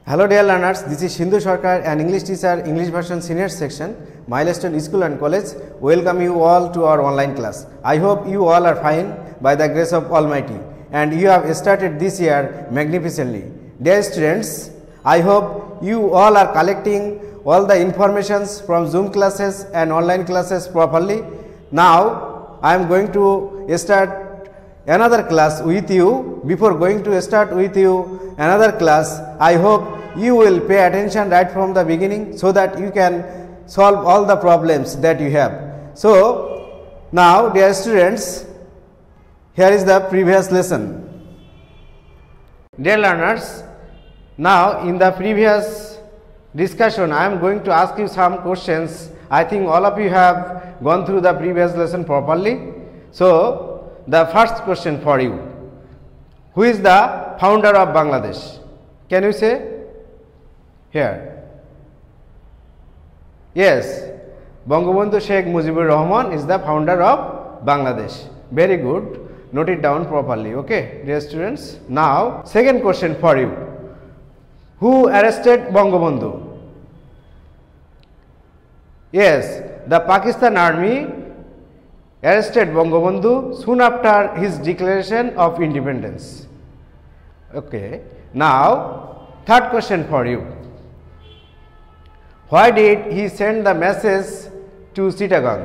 Hello dear learners, this is Sindhu Sarkar, an English teacher, English version senior section, Milestone School and College. Welcome you all to our online class. I hope you all are fine by the grace of Almighty and you have started this year magnificently. Dear students, I hope you all are collecting all the informations from Zoom classes and online classes properly. Now, I am going to start another class with you. Before going to start with you another class, I hope you will pay attention right from the beginning so that you can solve all the problems that you have. So, now dear students, here is the previous lesson. Dear learners, now in the previous discussion I am going to ask you some questions. I think all of you have gone through the previous lesson properly. So, the first question for you: who is the founder of Bangladesh? Can you say? Here. Yes, Bangabandhu Sheikh Mujibur Rahman is the founder of Bangladesh. Very good. Note it down properly. Okay, dear students. Now, second question for you: who arrested Bangabandhu? Yes, the Pakistan army arrested Bangabandhu soon after his declaration of independence. Okay. Now, third question for you: why did he send the message to Chittagong?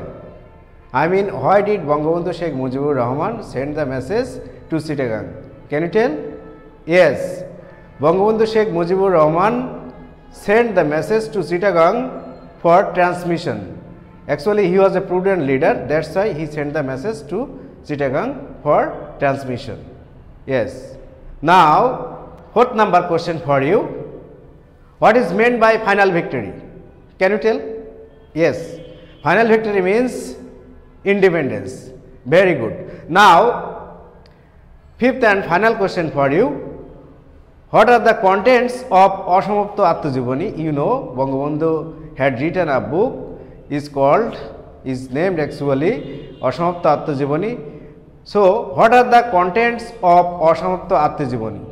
I mean, why did Bangabandhu Sheikh Mujibur Rahman send the message to Chittagong? Can you tell? Yes, Bangabandhu Sheikh Mujibur Rahman sent the message to Chittagong for transmission. Actually, he was a prudent leader, that's why he sent the message to Chittagong for transmission. Yes. Now, fourth number question for you: what is meant by final victory? Can you tell? Yes, final victory means independence. Very good. Now, fifth and final question for you: what are the contents of Asamapto Atmajibani? You know, Bangabandhu had written a book, is named actually Asamapto Atmajibani. So, what are the contents of Asamapto Atmajibani?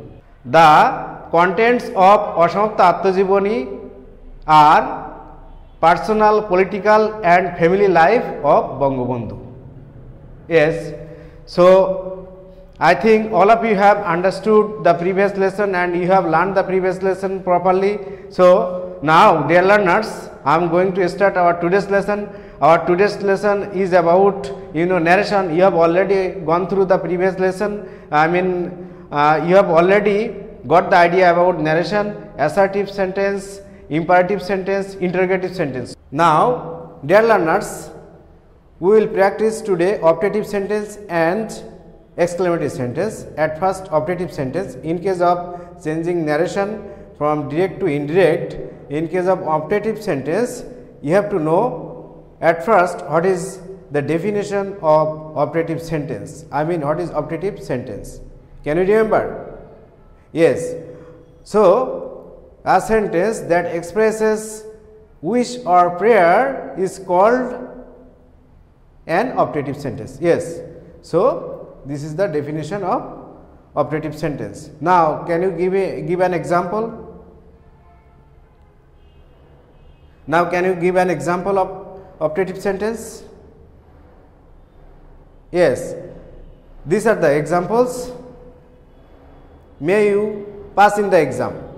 The contents of Asamapto Atmajibani are personal, political and family life of Bangabandhu. Yes. So, I think all of you have understood the previous lesson and you have learned the previous lesson properly. So, now dear learners, I am going to start our today's lesson. Our today's lesson is about narration. You have already gone through the previous lesson. I mean, you have already got the idea about narration, assertive sentence, imperative sentence, interrogative sentence. Now, dear learners, we will practice today optative sentence and exclamative sentence. At first, optative sentence. In case of changing narration from direct to indirect, in case of optative sentence, you have to know at first what is the definition of optative sentence. I mean, what is optative sentence? Can you remember? Yes. So, a sentence that expresses wish or prayer is called an optative sentence. Yes. So, this is the definition of optative sentence. Now, can you give an example? Now, can you give an example of optative sentence? Yes. These are the examples. May you pass in the exam.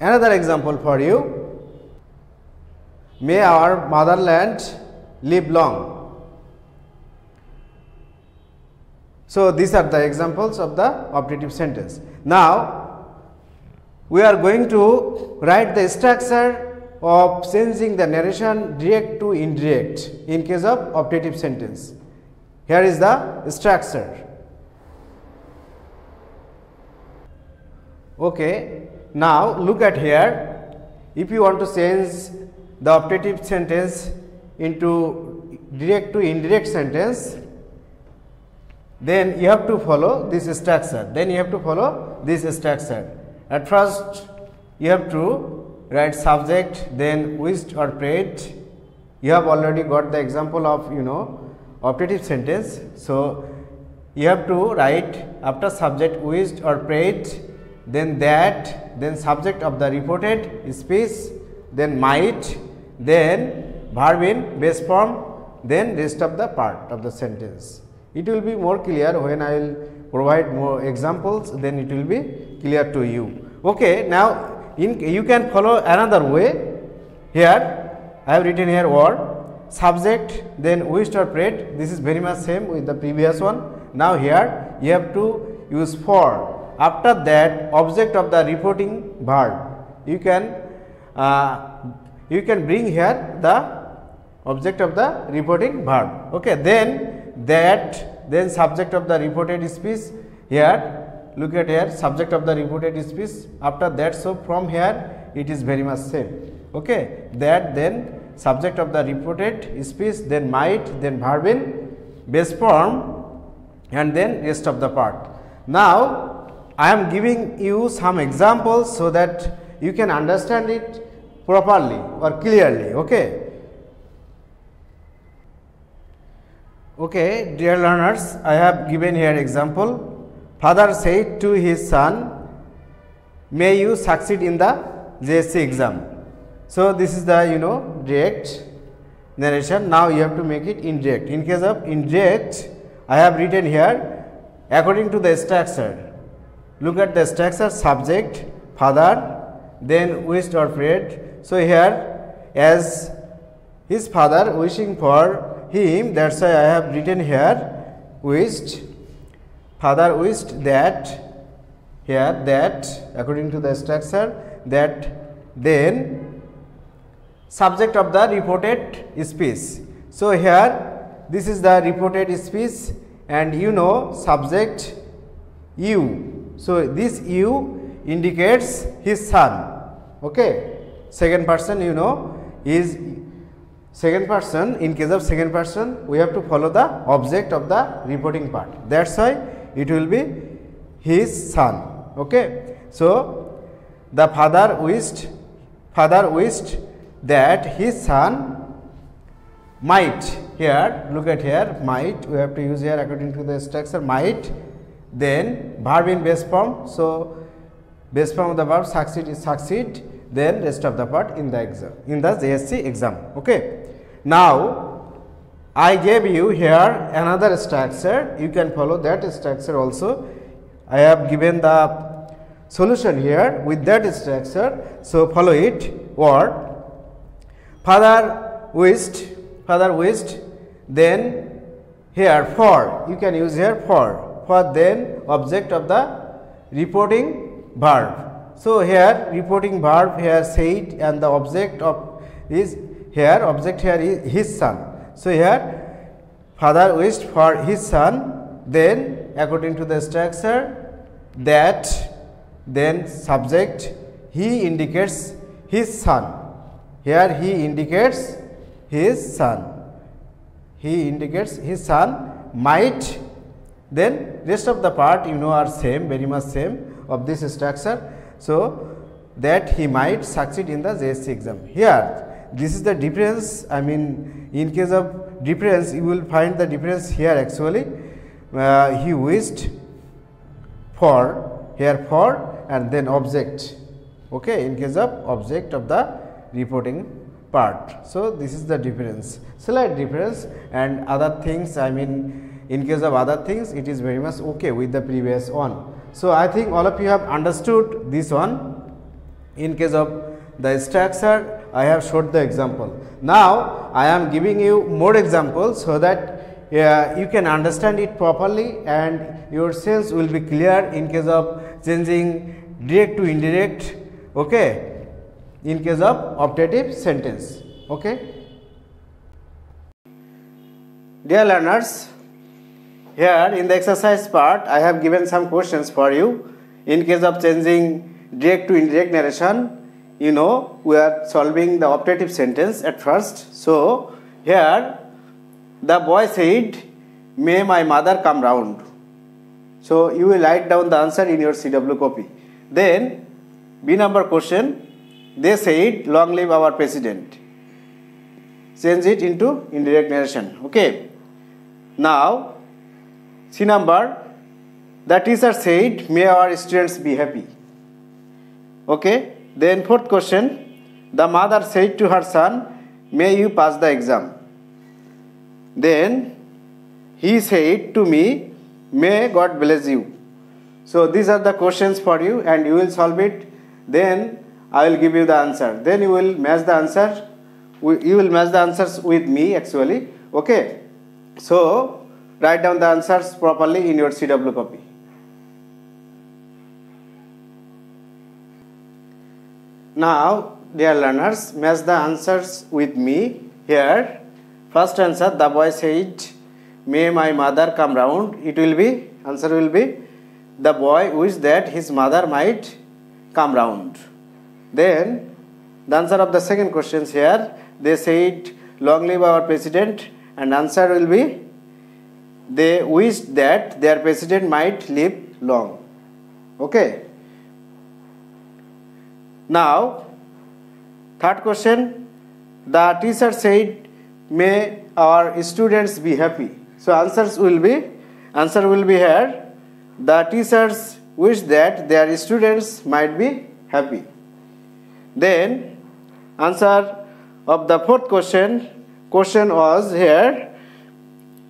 Another example for you: may our motherland live long. So, these are the examples of the optative sentence. Now, we are going to write the structure of changing the narration direct to indirect in case of optative sentence. Here is the structure. Okay. Now, look at here. If you want to change the optative sentence into direct to indirect sentence, then you have to follow this structure. At first, you have to write subject, then wished or prayed. You have already got the example of optative sentence. So, you have to write after subject wished or prayed, then that, then subject of the reported speech, then might, then verb in base form, then rest of the part of the sentence. It will be more clear when I will provide more examples, then it will be clear to you. Okay, now you can follow another way. Here I have written here word, subject, then wished or prayed. This is very much same with the previous one. Now here you have to use for. After that, object of the reporting verb. You can bring here the object of the reporting verb. Okay, then that, then subject of the reported speech. Here, look at here, subject of the reported speech. After that, so from here it is very much same. Okay, that, then subject of the reported speech, then might, then verb in base form, and then rest of the part. Now I am giving you some examples so that you can understand it properly or clearly. Okay. Okay, dear learners, I have given here example. Father said to his son, may you succeed in the JSC exam. So this is the direct narration. Now you have to make it indirect. In case of indirect, I have written here according to the structure. Look at the structure: subject, father, then wished or prayed. So here, as his father wishing for him, that's why I have written here wished. Father wished that, here that, according to the structure, that, then subject of the reported speech. So here this is the reported speech, and subject you. So this you indicates his son. Okay, second person is second person. In case of second person, we have to follow the object of the reporting part. That's why it will be his son. Okay, so the father wished that his son might. Here, look at here, might. We have to use here according to the structure, might. Then verb in base form. So base form of the verb succeed is succeed. Then rest of the part in the exam, in the JSC exam. Okay. Now I gave you here another structure. You can follow that structure also. I have given the solution here with that structure. So follow it. Word. Father wished. Then here for. You can use here for. Then object of the reporting verb. So here reporting verb here said, and the object of is here, object here is his son. So here father wished for his son, then according to the structure that, then subject, he indicates his son. Here he indicates his son. He indicates his son, might. Then rest of the part are same, very much same of this structure. So that he might succeed in the JSC exam. Here this is the difference. I mean, in case of difference, you will find the difference here actually. He wished for, here for, and then object. Okay, in case of object of the reporting part. So this is the difference, slight difference, and other things, I mean, in case of other things, it is very much okay with the previous one. So I think all of you have understood this one. In case of the structure, I have showed the example. Now I am giving you more examples so that you can understand it properly and your sense will be clear in case of changing direct to indirect. Okay, in case of optative sentence. Okay, dear learners, here in the exercise part, I have given some questions for you. In case of changing direct to indirect narration, we are solving the optative sentence at first. So here the boy said, may my mother come round. So you will write down the answer in your CW copy. Then B number question, they said, long live our president. Change it into indirect narration. Okay. Now C number, the teacher said, may our students be happy. Okay, then fourth question, the mother said to her son, may you pass the exam. Then he said to me, may God bless you. So these are the questions for you and you will solve it. Then I will give you the answer. Then you will match the answer. You will match the answers with me actually. Okay. So write down the answers properly in your CW copy. Now, dear learners, match the answers with me here. First answer, the boy said, may my mother come round. It will be, answer will be, the boy wished that his mother might come round. Then, the answer of the second question here, they said, long live our president, and answer will be, they wished that their president might live long. Okay. Now, third question, the teacher said, may our students be happy. So answer will be here, the teachers wish that their students might be happy. Then, answer of the fourth question was here,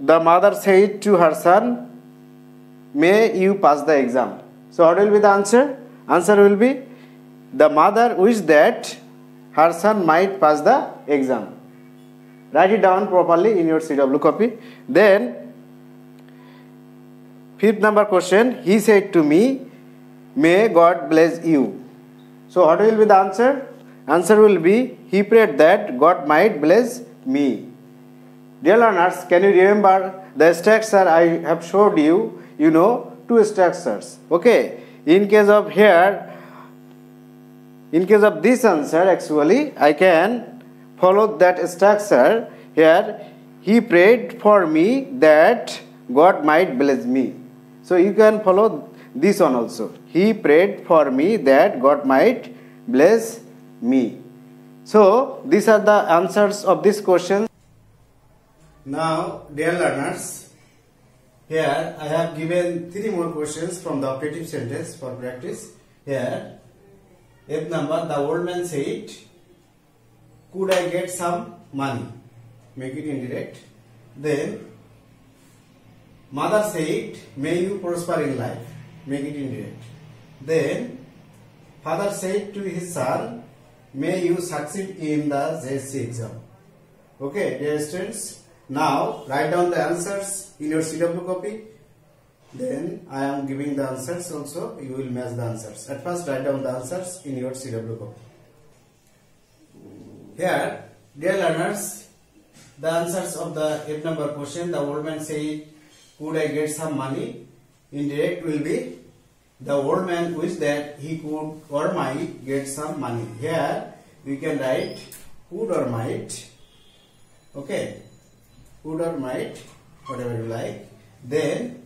the mother said to her son, may you pass the exam. So what will be the answer? Answer will be, the mother wished that her son might pass the exam. Write it down properly in your CW copy. Then, fifth number question, he said to me, may God bless you. So what will be the answer? Answer will be, he prayed that God might bless me. Dear learners, can you remember the structure I have showed you? You know, two structures. Okay. In case of this answer, actually, I can follow that structure here. He prayed for me that God might bless me. So you can follow this one also. He prayed for me that God might bless me. So these are the answers of this question. Now, dear learners, here I have given 3 more questions from the operative sentence for practice. Here, F number, the old man said, could I get some money? Make it indirect. Then, mother said, may you prosper in life. Make it indirect. Then, father said to his son, may you succeed in the JSC exam. Okay, dear students. Now, write down the answers in your CW copy. Then, I am giving the answers also. You will match the answers. At first, write down the answers in your CW copy. Here, dear learners, the answers of the F number question, the old man said, could I get some money? Indirect will be, the old man wished that he could or might get some money. Here, we can write could or might. Okay. Could or might, whatever you like. Then,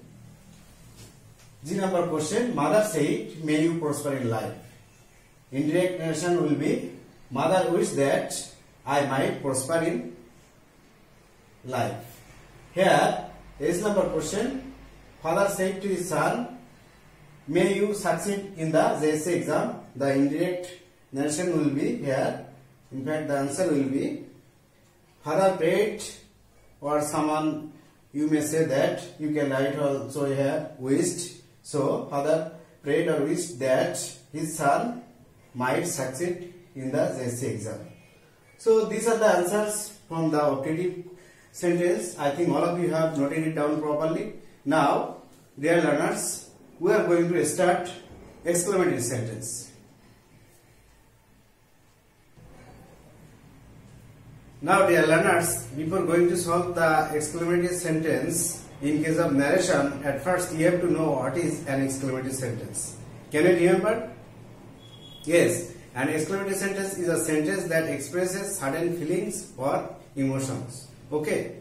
G number question, mother said, may you prosper in life. Indirect narration will be, mother wished that I might prosper in life. Here, S number question, father said to his son, may you succeed in the JSC exam. The indirect narration will be here. In fact, the answer will be, father prayed, or someone, you may say that, you can write also here, wished. So, father prayed or wished that his son might succeed in the JSC exam. So, these are the answers from the operative sentence. I think all of you have noted it down properly. Now, dear learners, we are going to start exclamatory sentence. Now, dear learners, before going to solve the exclamatory sentence, in case of narration, at first you have to know what is an exclamatory sentence. Can you remember? Yes, an exclamatory sentence is a sentence that expresses certain feelings or emotions. Okay.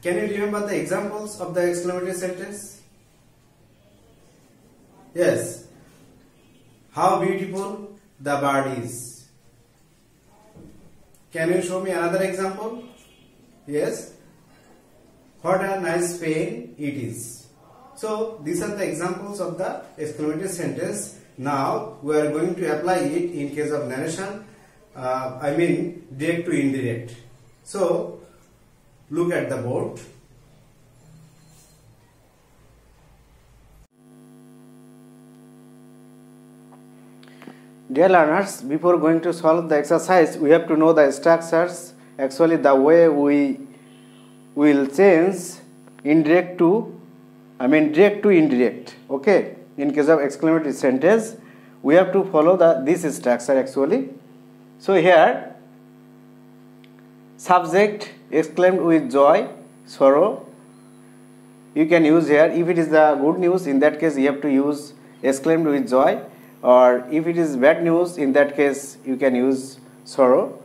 Can you remember the examples of the exclamatory sentence? Yes. How beautiful the bird is. Can you show me another example? Yes. What a nice pen it is. So these are the examples of the exclamatory sentence. Now we are going to apply it in case of narration, I mean direct to indirect. So look at the board. Dear learners, before going to solve the exercise, we have to know the structures. Actually, the way we will change direct to indirect. Okay, in case of exclamatory sentence, we have to follow this structure actually. So here, subject exclaimed with joy, sorrow. You can use here. If it is the good news, in that case you have to use exclaimed with joy. Or if it is bad news, in that case you can use sorrow.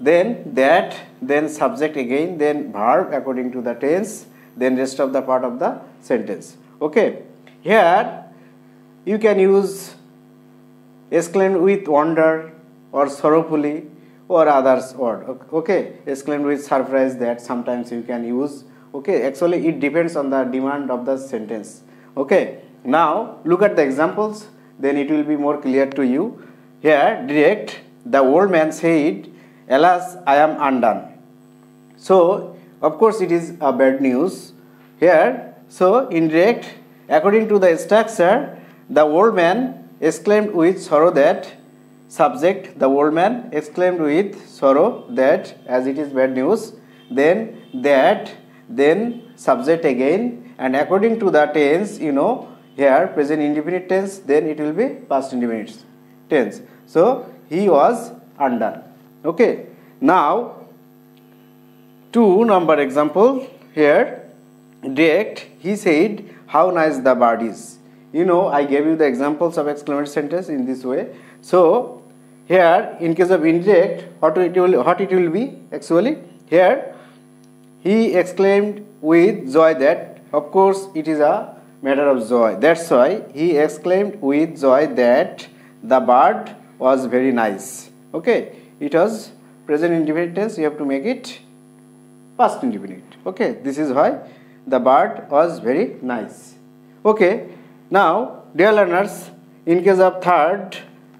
Then that, then subject again, then verb according to the tense, then rest of the part of the sentence. Okay, here you can use exclaimed with wonder or sorrowfully or others word. Okay, exclaimed with surprise, that sometimes you can use. Okay, actually it depends on the demand of the sentence. Okay, now look at the examples, then it will be more clear to you. Here, direct, the old man said, alas, I am undone. So, of course, it is a bad news. Here, so indirect, according to the structure, the old man exclaimed with sorrow that, subject, the old man exclaimed with sorrow that, as it is bad news, then that, then subject again, and according to the tense, you know, here present indefinite tense, then it will be past indefinite tense. So he was undone. Okay, now 2 number example. Here, direct, he said, how nice the bird is. You know, I gave you the examples of exclamatory sentence in this way. So here, in case of indirect, what it will be actually? Here, he exclaimed with joy that, of course, it is a matter of joy. That's why he exclaimed with joy that the bird was very nice. Okay, it was present indefinite tense, you have to make it past indefinite. Okay, this is why the bird was very nice. Okay, now dear learners, in case of third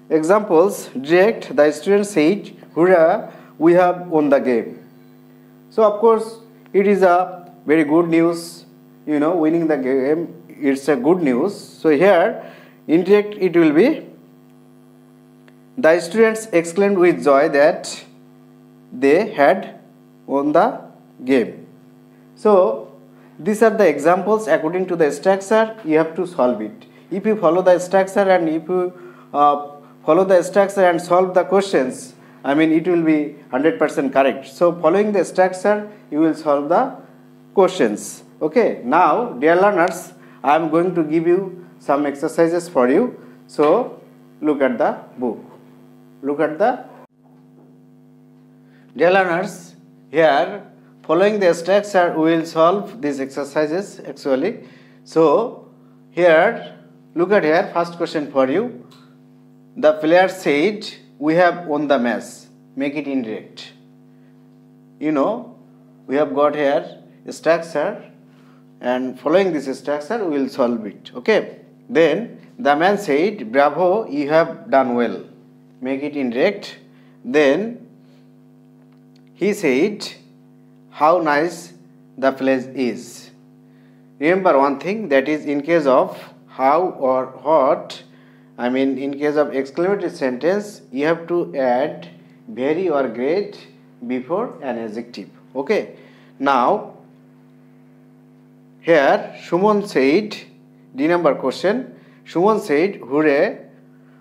examples, direct, the student said, hurrah, we have won the game. So of course it is a very good news, you know, winning the game, it's a good news. So here, indirect, it will be, the students exclaimed with joy that they had won the game. So these are the examples according to the structure. You have to solve it. If you follow the structure and if you follow the structure and solve the questions, I mean it will be 100% correct. So following the structure, you will solve the questions. Okay, now dear learners, I am going to give you some exercises for you. So look at the book. Look at the, dear learners, here following the structure we will solve these exercises actually. So here, look at here, first question for you. The player said, we have won the match. Make it indirect. You know, we have got here a structure, and following this structure we will solve it. Okay, then the man said, bravo, you have done well. Make it indirect. Then he said, how nice the place is. Remember one thing, that is in case of how or what, I mean in case of exclamatory sentence, you have to add very or great before an adjective. Okay, now here Shumon said, D number question, Shumon said, hooray,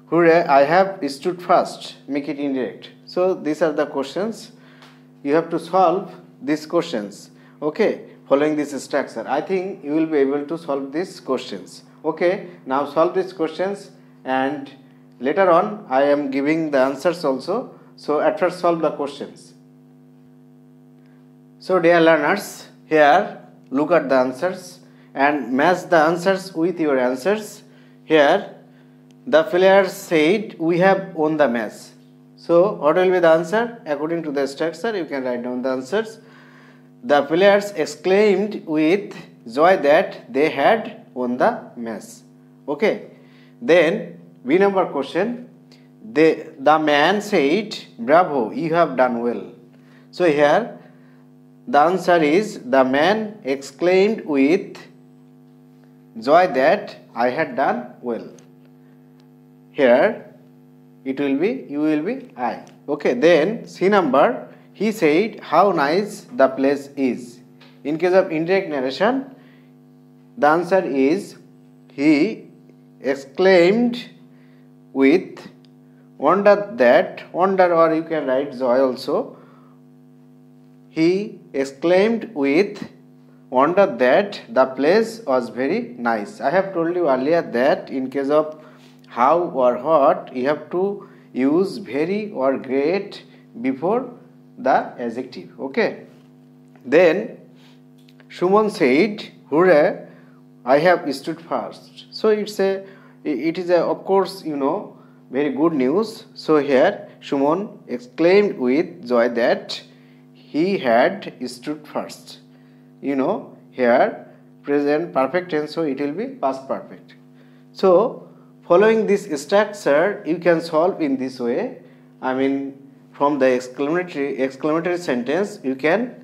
hooray, I have stood first. Make it indirect. So these are the questions. You have to solve these questions. Okay, following this structure. I think you will be able to solve these questions. Okay, now solve these questions, and later on I am giving the answers also. So at first solve the questions. So dear learners, here look at the answers and match the answers with your answers. Here, the player said, we have won the match. So, what will be the answer? According to the structure, you can write down the answers. The players exclaimed with joy that they had won the match. Okay. Then B number question. The man said, "Bravo, you have done well." So here the answer is, the man exclaimed with joy that I had done well. Here it will be, you will be I. Okay, then C number, he said how nice the place is. In case of indirect narration, the answer is he exclaimed with wonder, or you can write joy also. He exclaimed with wonder that the place was very nice. I have told you earlier that in case of how or what, you have to use very or great before the adjective. Okay. Then Shumon said, "Hooray, I have stood first." So it is a, of course, very good news. So here Shumon exclaimed with joy that he had stood first. Here present perfect tense, so it will be past perfect. So following this structure, you can solve in this way. I mean, from the exclamatory sentence, you can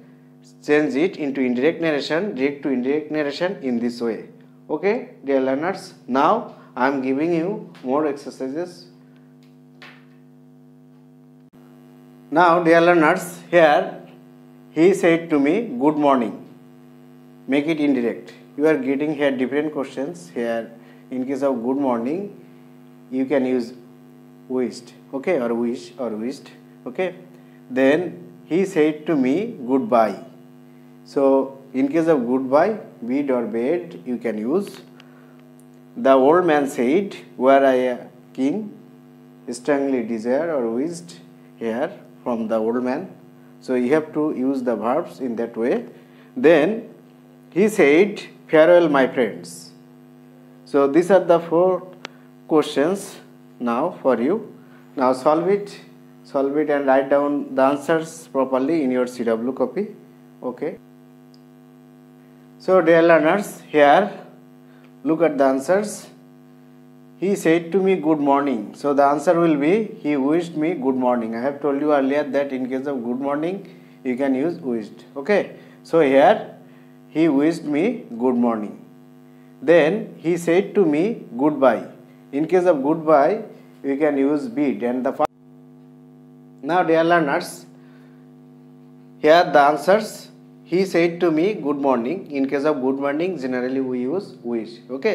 change it into indirect narration, direct to indirect narration in this way. Okay, dear learners, now I am giving you more exercises. Now, dear learners, here he said to me, "Good morning." Make it indirect. You are getting here different questions. Here, in case of good morning, you can use wished, okay, or wish or wished, okay. Then he said to me, "Goodbye." So, in case of goodbye, bid or bade, you can use. The old man said, "Were I a king," strongly desire or wished here from the old man. So, you have to use the verbs in that way. Then he said, "Farewell, my friends." So, these are the 4 questions now for you. Now, solve it and write down the answers properly in your CW copy. Okay. So, dear learners, here look at the answers. He said to me, "Good morning." So, the answer will be, he wished me good morning. I have told you earlier that in case of good morning, you can use wished. Okay. So, here he wished me good morning. Then he said to me, "Goodbye." In case of goodbye, you can use bid and the. Now, dear learners, here the answers. He said to me, "Good morning." In case of good morning, generally we use wish. Okay,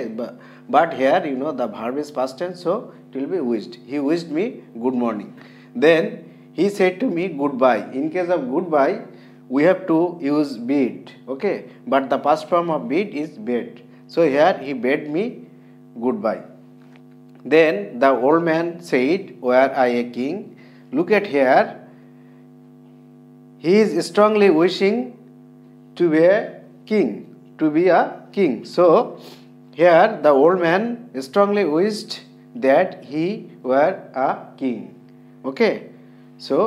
but here the verb is past tense, so it will be wished. He wished me good morning. Then he said to me, "Goodbye." In case of goodbye, we have to use bid. Okay, but the past form of bid is bade. So here he bade me goodbye. Then the old man said, "Were I a king?" Look at here. He is strongly wishing to be a king. So here the old man strongly wished that he were a king. Okay. So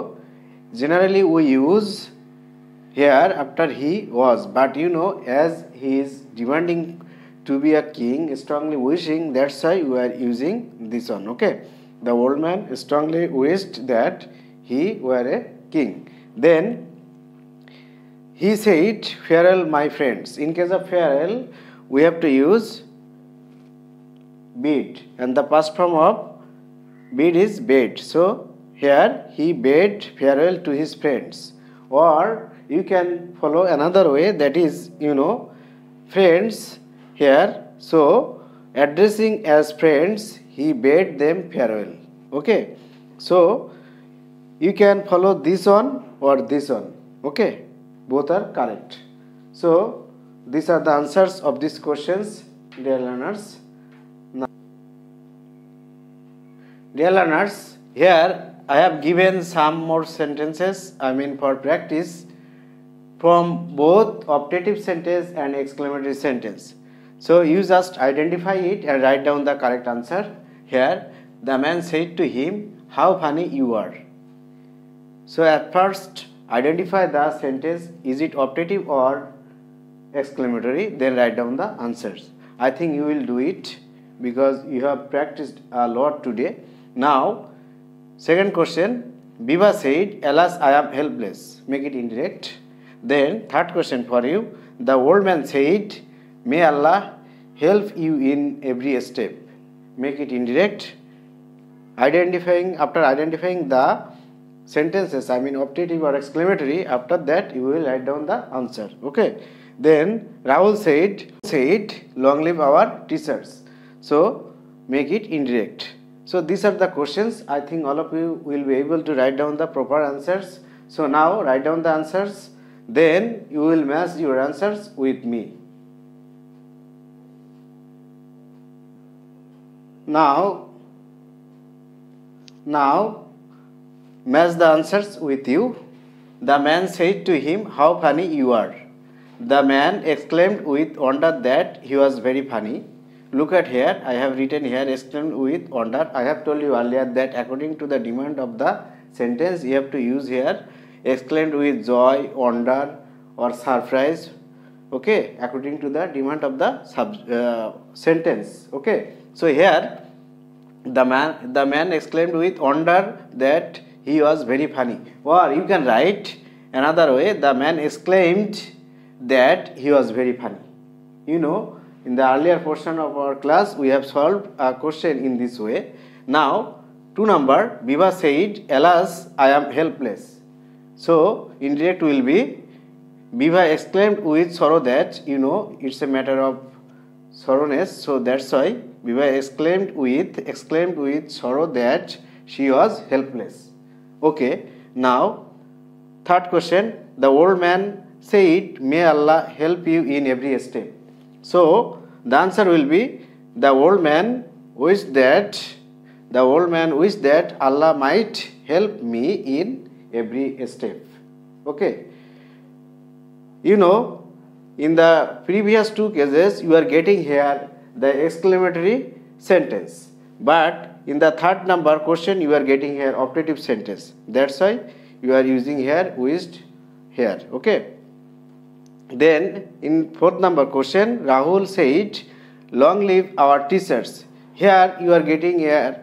generally we use here after he was, but as he is demanding to be a king, strongly wishing, that's why we are using this one. Okay. The old man strongly wished that he were a king. Then he said, "Farewell, my friends." In case of farewell, we have to use bid, and the past form of bid is bade. So here he bade farewell to his friends. Or you can follow another way, that is friends here. So addressing as friends, he bade them farewell. Okay. So you can follow this one or this one. Okay. Both are correct. So these are the answers of these questions, dear learners. Now, dear learners, here I have given some more sentences, for practice, from both optative sentence and exclamatory sentence. So you just identify it and write down the correct answer. Here the man said to him, "How funny you are." So at first identify the sentence, is it optative or exclamatory, then write down the answers. I think you will do it because you have practiced a lot today. Now, second question, Biba said, alas, I am helpless. Make it indirect. Then, third question for you, the old man said, may Allah help you in every step. Make it indirect. After identifying the sentences, I mean optative or exclamatory, after that you will write down the answer. Okay. Then Rahul said, long live our teachers. So make it indirect. So these are the questions. I think all of you will be able to write down the proper answers. So now write down the answers. Then you will match your answers with me. Now match the answers with you. The man said to him, how funny you are. The man exclaimed with wonder that he was very funny. Look at here, I have written here exclaimed with wonder. I have told you earlier that according to the demand of the sentence, you have to use here exclaimed with joy, wonder or surprise. Okay, according to the demand of the sentence. Okay, so here the man exclaimed with wonder that he was very funny. Or you can write another way, the man exclaimed that he was very funny. You know, in the earlier portion of our class, we have solved a question in this way. Now, 2 number, Biba said, alas, I am helpless. So, indirect will be, Biba exclaimed with sorrow that, you know, it's a matter of sorrowness. So, that's why Biba exclaimed with sorrow that she was helpless. Okay, now, third question, the old man said, may Allah help you in every step. So, the answer will be, the old man wished that Allah might help me in every step. Okay. You know, in the previous 2 cases, you are getting here the exclamatory sentence. But in the third number question, you are getting here optative sentence. That's why you are using here wished here. Okay. Then in 4th number question, Rahul said, long live our teachers. Here you are getting here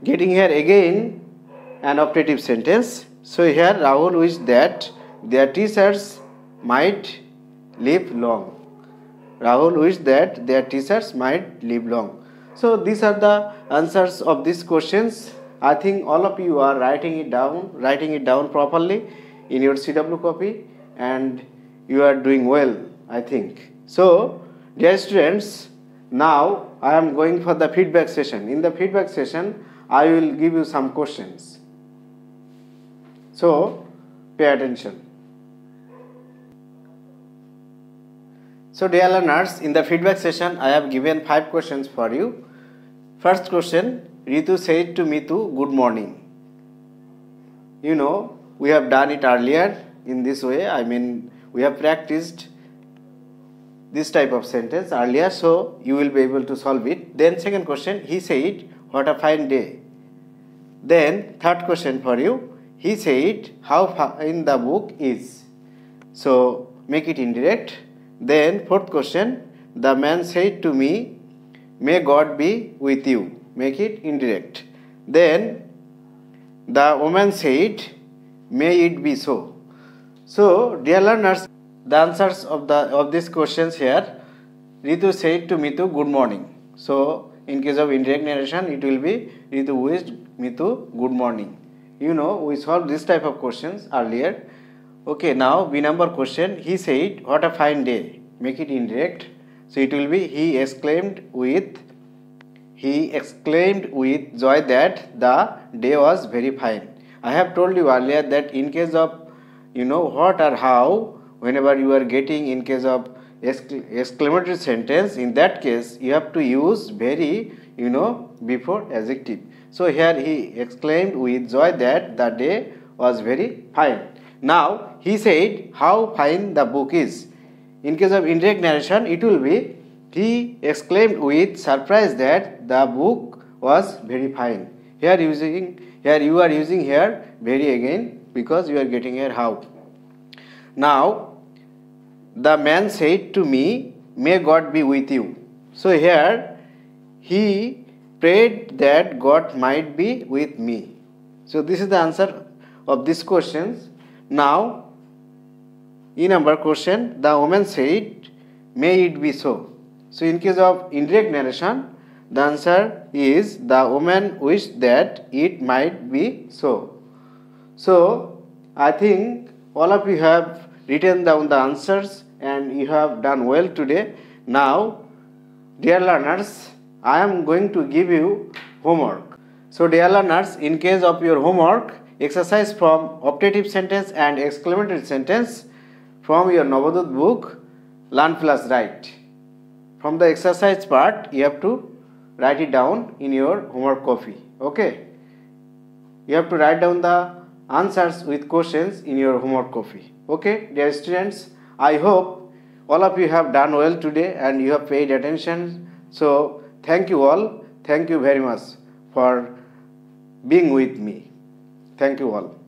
again an optative sentence. So here Rahul wished that their teachers might live long. Rahul wished that their teachers might live long. So these are the answers of these questions. I think all of you are writing it down properly in your CW copy, and you are doing well, I think. So, dear students, now I am going for the feedback session. In the feedback session, I will give you some questions. So, pay attention. So, dear learners, in the feedback session, I have given 5 questions for you. First question, Ritu said to Mitu, good morning. You know, we have done it earlier in this way. I mean, we have practiced this type of sentence earlier, so you will be able to solve it. Then second question, he said, what a fine day. Then third question for you, he said, how fine the book is. So make it indirect. Then fourth question, the man said to me, may God be with you. Make it indirect. Then the woman said, may it be so. So, dear learners, the answers of these questions here, Ritu said to Mitu, good morning. So, in case of indirect narration, it will be Ritu wished Mitu, good morning. You know, we solved this type of questions earlier. Okay, now B number question, he said, what a fine day. Make it indirect. So, it will be he exclaimed with joy that the day was very fine. I have told you earlier that in case of, you know, what or how, whenever you are getting in case of exclamatory sentence, in that case you have to use very, you know, before adjective. So here he exclaimed with joy that the day was very fine. Now he said how fine the book is. In case of indirect narration, it will be he exclaimed with surprise that the book was very fine. Here you are using here very again, because you are getting here how. Now, the man said to me, may God be with you. So here he prayed that God might be with me. So this is the answer of this question. Now E number question, the woman said, may it be so. So in case of indirect narration, the answer is the woman wished that it might be so. So I think all of you have written down the answers and you have done well today. Now, dear learners, I am going to give you homework. So dear learners, in case of your homework, exercise from optative sentence and exclamatory sentence from your Navodut book, Learn Plus Write. From the exercise part, you have to write it down in your homework copy. Okay? You have to write down the answers with questions in your homework copy. Okay, dear students, I hope all of you have done well today and you have paid attention. So, thank you all. Thank you very much for being with me. Thank you all.